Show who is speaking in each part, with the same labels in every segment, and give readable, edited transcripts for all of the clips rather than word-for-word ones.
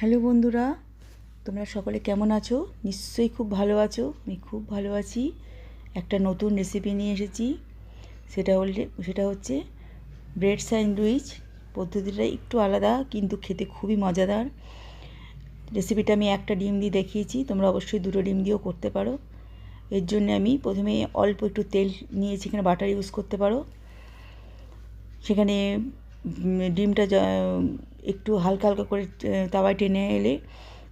Speaker 1: Hello বন্ধুরা, তোমরা সকলে কেমন আছো? নিশ্চয়ই খুব ভালো আছো। আমি খুব ভালো আছি। একটা নতুন রেসিপি নিয়ে এসেছি। সেটা হচ্ছে ব্রেড স্যান্ডউইচ। পদ্ধতিটা একটু আলাদা কিন্তু খেতে খুবই মজাদার। রেসিপিটা আমি একটা ডিম দিয়ে দেখিয়েছি, তোমরা অবশ্যই দুটো ডিম দিয়েও করতে পারো। এর জন্য আমি প্রথমে অল্প একটু তেল নিয়েছি, এখানে বাটার ইউজ করতে পারো। সেখানে ডিমটা একটু হালকা হালকা করে তাওয়ায় টেনে এলে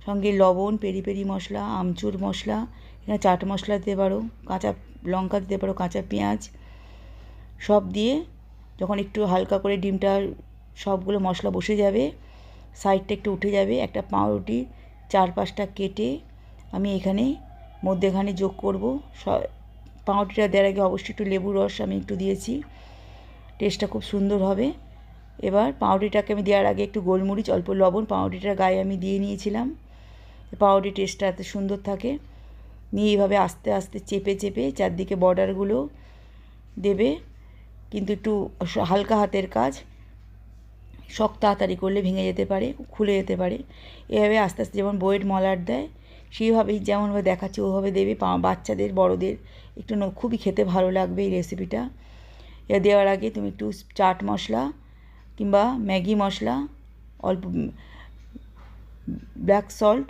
Speaker 1: সঙ্গে লবণ, পেরি পেরি মশলা, আমচুর মশলা, এখানে চাট মশলা দিতে পারো, কাঁচা লঙ্কা দিতে পারো, কাঁচা পেঁয়াজ সব দিয়ে যখন একটু হালকা করে ডিমটা সবগুলো মশলা বসে যাবে, সাইডটা একটু উঠে যাবে, একটা পাউরুটি 4-5টা কেটে আমি এখানে মধ্যেখানে যোগ করব। পাউরুটিটা দেওয়ার আগে অবশ্যই একটু লেবুর রস আমি একটু দিয়েছি, টেস্টটা খুব সুন্দর হবে। এবার পাউরুটিটাকে আমি দেওয়ার আগে একটু গোলমরিচ, অল্প লবণ পাউরুটিটার গায়ে আমি দিয়ে নিয়েছিলাম। পাউরুটির টেস্টটা এত সুন্দর থাকে। নিয়ে এইভাবে আস্তে আস্তে চেপে চেপে চারদিকে বর্ডারগুলো দেবে, কিন্তু একটু হালকা হাতের কাজ। শক্ত তাড়াতাড়ি করলে ভেঙে যেতে পারে, খুলে যেতে পারে। এভাবে আস্তে আস্তে যেমন বইয়ের মলাট দেয় সেইভাবেই যেমনভাবে দেখাচ্ছি ওভাবে দেবে। বাচ্চাদের বড়দের একটু খুবই খেতে ভালো লাগবে এই রেসিপিটা। এটা দেওয়ার আগে তুমি একটু চাট মশলা কিংবা ম্যাগি মশলা, অল্প ব্ল্যাক সল্ট,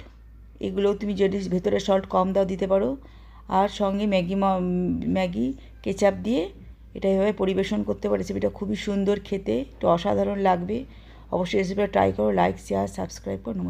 Speaker 1: এগুলোও তুমি যদি ভেতরে সল্ট কম দাও দিতে পারো। আর সঙ্গে ম্যাগি কেচাপ দিয়ে এটা এভাবে পরিবেশন করতে পারো। রেসিপিটা খুবই সুন্দর খেতে, একটু অসাধারণ লাগবে। অবশ্যই রেসিপিটা ট্রাই করো। লাইক, শেয়ার, সাবস্ক্রাইব করো। নমস্কার।